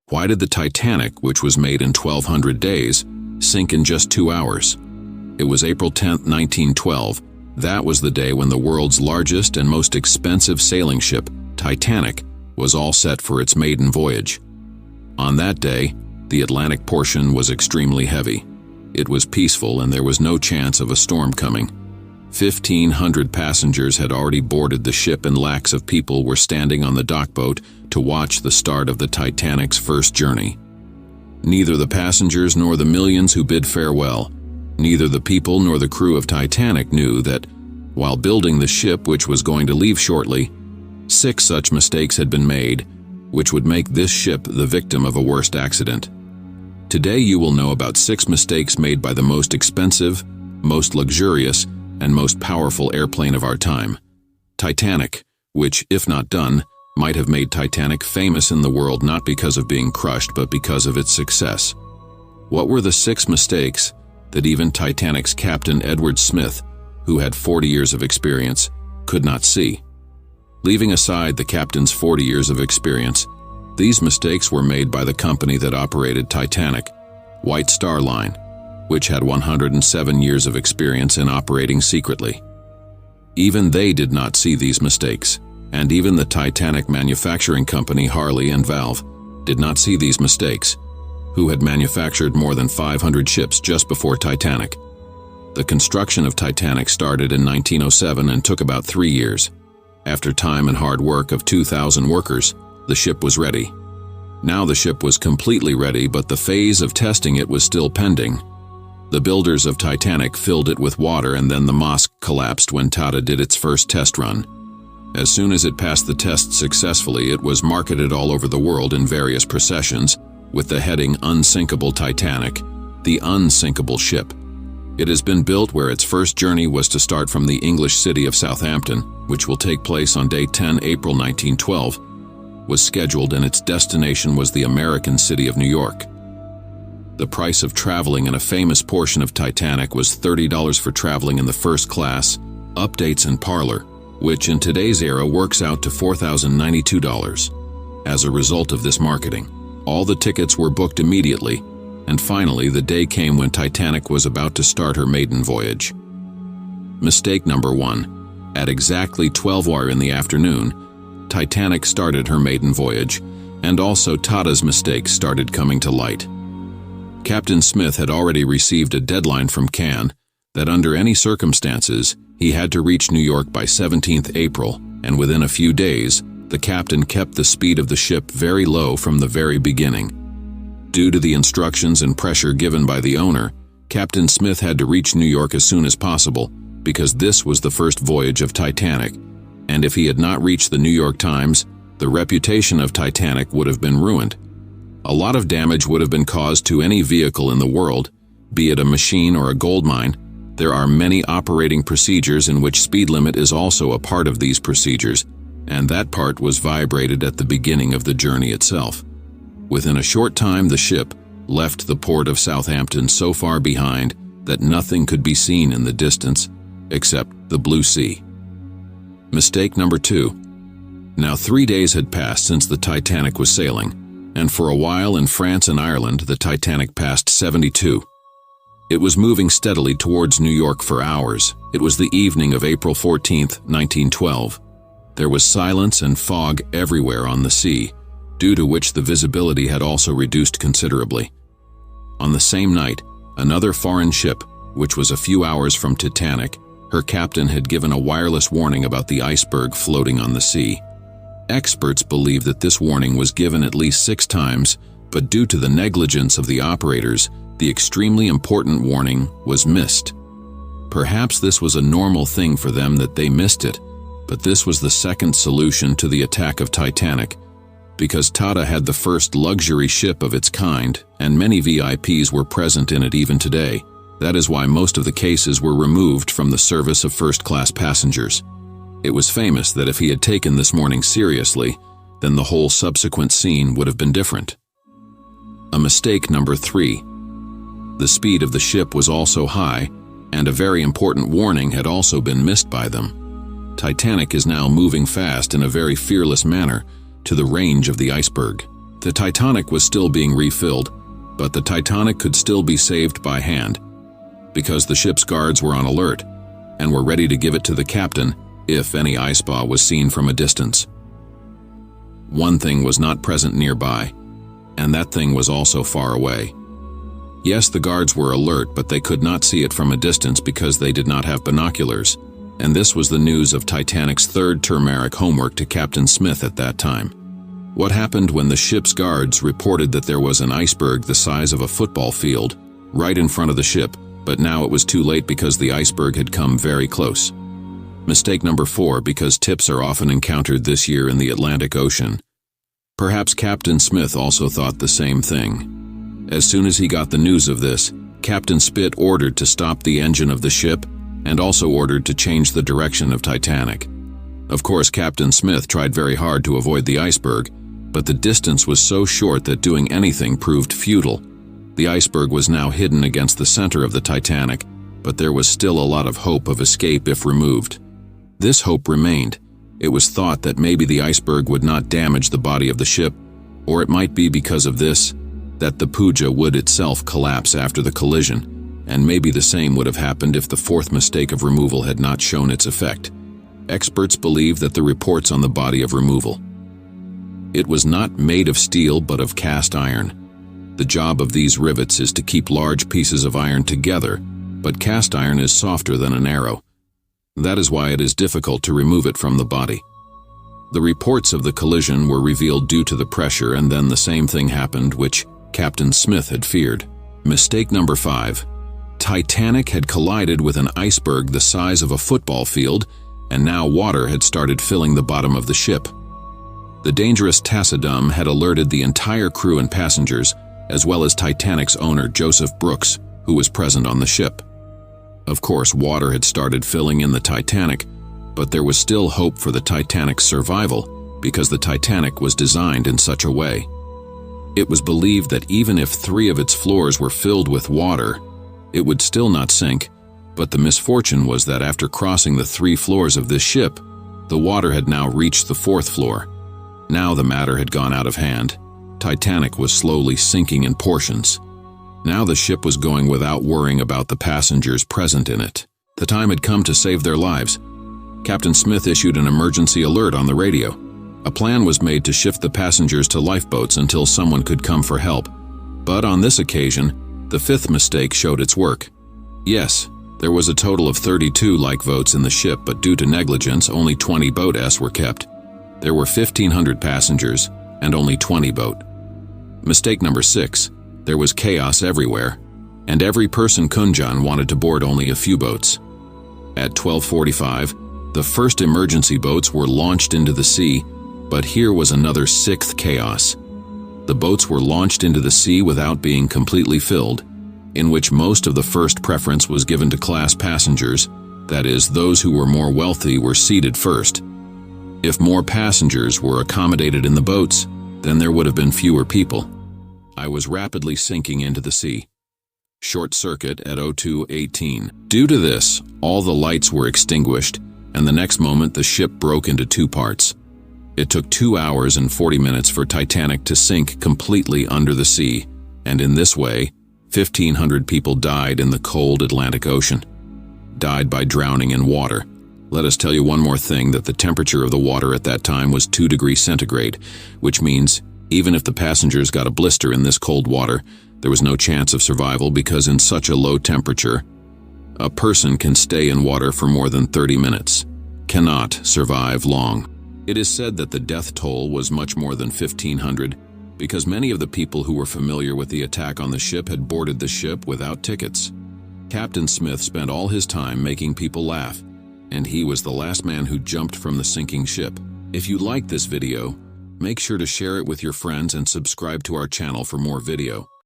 Why did the Titanic, which was made in 1,200 days, sink in just 2 hours? It was April 10, 1912. That was the day when the world's largest and most expensive sailing ship, Titanic, was all set for its maiden voyage. On that day, the Atlantic portion was extremely heavy. It was peaceful and there was no chance of a storm coming. 1,500 passengers had already boarded the ship and lakhs of people were standing on the dockboat to watch the start of the Titanic's first journey. Neither the passengers nor the millions who bid farewell, neither the people nor the crew of Titanic knew that, while building the ship which was going to leave shortly, 6 such mistakes had been made, which would make this ship the victim of a worst accident. Today you will know about 6 mistakes made by the most expensive, most luxurious, and most powerful airplane of our time, Titanic, which, if not done, might have made Titanic famous in the world not because of being crushed but because of its success. What were the 6 mistakes that even Titanic's captain Edward Smith, who had 40 years of experience, could not see? Leaving aside the captain's 40 years of experience, these mistakes were made by the company that operated Titanic, White Star Line, which had 107 years of experience in operating secretly. Even they did not see these mistakes, and even the Titanic manufacturing company Harley and Valve did not see these mistakes, who had manufactured more than 500 ships just before Titanic. The construction of Titanic started in 1907 and took about 3 years. After time and hard work of 2,000 workers, the ship was ready. Now the ship was completely ready, but the phase of testing it was still pending. The builders of Titanic filled it with water and then the mosque collapsed when Tata did its first test run. As soon as it passed the test successfully, it was marketed all over the world in various processions with the heading Unsinkable Titanic, the unsinkable ship. It has been built where its first journey was to start from the English city of Southampton, which will take place on day 10 April 1912, was scheduled and its destination was the American city of New York. The price of traveling in a famous portion of Titanic was $30 for traveling in the first class, updates and parlor, which in today's era works out to $4,092. As a result of this marketing, all the tickets were booked immediately, and finally the day came when Titanic was about to start her maiden voyage. Mistake number 1. At exactly 12 hours in the afternoon, Titanic started her maiden voyage, and also Tata's mistakes started coming to light. Captain Smith had already received a deadline from Cannes that under any circumstances he had to reach New York by 17th April, and within a few days, the captain kept the speed of the ship very low from the very beginning. Due to the instructions and pressure given by the owner, Captain Smith had to reach New York as soon as possible because this was the first voyage of Titanic, and if he had not reached the New York Times, the reputation of Titanic would have been ruined. A lot of damage would have been caused to any vehicle in the world, be it a machine or a gold mine. There are many operating procedures in which speed limit is also a part of these procedures, and that part was vibrated at the beginning of the journey itself. Within a short time, the ship left the port of Southampton so far behind that nothing could be seen in the distance except the blue sea. Mistake number 2. Now 3 days had passed since the Titanic was sailing, and for a while in France and Ireland the Titanic passed 72. It was moving steadily towards New York for hours. It was the evening of April 14th, 1912. There was silence and fog everywhere on the sea, due to which the visibility had also reduced considerably. On the same night, another foreign ship, which was a few hours from Titanic, her captain had given a wireless warning about the iceberg floating on the sea. Experts believe that this warning was given at least 6 times, but due to the negligence of the operators, the extremely important warning was missed. Perhaps this was a normal thing for them that they missed it, but this was the second solution to the attack of Titanic, because Tata had the first luxury ship of its kind, and many VIPs were present in it even today. That is why most of the cases were removed from the service of first-class passengers. It was famous that if he had taken this warning seriously, then the whole subsequent scene would have been different. A mistake number 3. The speed of the ship was also high, and a very important warning had also been missed by them. Titanic is now moving fast in a very fearless manner to the range of the iceberg. The Titanic was still being refilled, but the Titanic could still be saved by hand, because the ship's guards were on alert and were ready to give it to the captain if any ice bar was seen from a distance. One thing was not present nearby, and that thing was also far away. Yes, the guards were alert, but they could not see it from a distance because they did not have binoculars, and this was the news of Titanic's third turmeric homework to Captain Smith at that time. What happened when the ship's guards reported that there was an iceberg the size of a football field right in front of the ship, but now it was too late because the iceberg had come very close. Mistake number 4, because tips are often encountered this year in the Atlantic Ocean. Perhaps Captain Smith also thought the same thing. As soon as he got the news of this, Captain Spit ordered to stop the engine of the ship and also ordered to change the direction of Titanic. Of course, Captain Smith tried very hard to avoid the iceberg, but the distance was so short that doing anything proved futile. The iceberg was now hidden against the center of the Titanic, but there was still a lot of hope of escape if removed. This hope remained. It was thought that maybe the iceberg would not damage the body of the ship, or it might be because of this that the Puja would itself collapse after the collision, and maybe the same would have happened if the fourth mistake of removal had not shown its effect. Experts believe that the reports on the body of removal. It was not made of steel but of cast iron. The job of these rivets is to keep large pieces of iron together, but cast iron is softer than an arrow. That is why it is difficult to remove it from the body. The reports of the collision were revealed due to the pressure, and then the same thing happened which Captain Smith had feared. Mistake number 5. Titanic had collided with an iceberg the size of a football field, and now water had started filling the bottom of the ship. The dangerous Tassadum had alerted the entire crew and passengers, as well as Titanic's owner Joseph Brooks, who was present on the ship. Of course, water had started filling in the Titanic, but there was still hope for the Titanic's survival because the Titanic was designed in such a way. It was believed that even if 3 of its floors were filled with water, it would still not sink, but the misfortune was that after crossing the 3 floors of this ship, the water had now reached the 4th floor. Now the matter had gone out of hand. Titanic was slowly sinking in portions. Now the ship was going without worrying about the passengers present in it. The time had come to save their lives. Captain Smith issued an emergency alert on the radio. A plan was made to shift the passengers to lifeboats until someone could come for help. But on this occasion, the 5th mistake showed its work. Yes, there was a total of 32 lifeboats in the ship, but due to negligence, only 20 boats were kept. There were 1,500 passengers and only 20 boats. Mistake number 6. There was chaos everywhere, and every person Kunjan wanted to board only a few boats. At 12:45, the first emergency boats were launched into the sea, but here was another 6th chaos. The boats were launched into the sea without being completely filled, in which most of the first preference was given to class passengers, that is, those who were more wealthy were seated first. If more passengers were accommodated in the boats, then there would have been fewer people. I was rapidly sinking into the sea. Short circuit at 02:18. Due to this, all the lights were extinguished, and the next moment the ship broke into 2 parts. It took 2 hours and 40 minutes for Titanic to sink completely under the sea, and in this way, 1,500 people died in the cold Atlantic Ocean. Died by drowning in water. Let us tell you one more thing, that the temperature of the water at that time was 2 degrees centigrade, which means even if the passengers got a blister in this cold water, there was no chance of survival because in such a low temperature, a person can stay in water for more than 30 minutes, cannot survive long. It is said that the death toll was much more than 1,500 because many of the people who were familiar with the attack on the ship had boarded the ship without tickets. Captain Smith spent all his time making people laugh, and he was the last man who jumped from the sinking ship. If you liked this video, make sure to share it with your friends and subscribe to our channel for more video.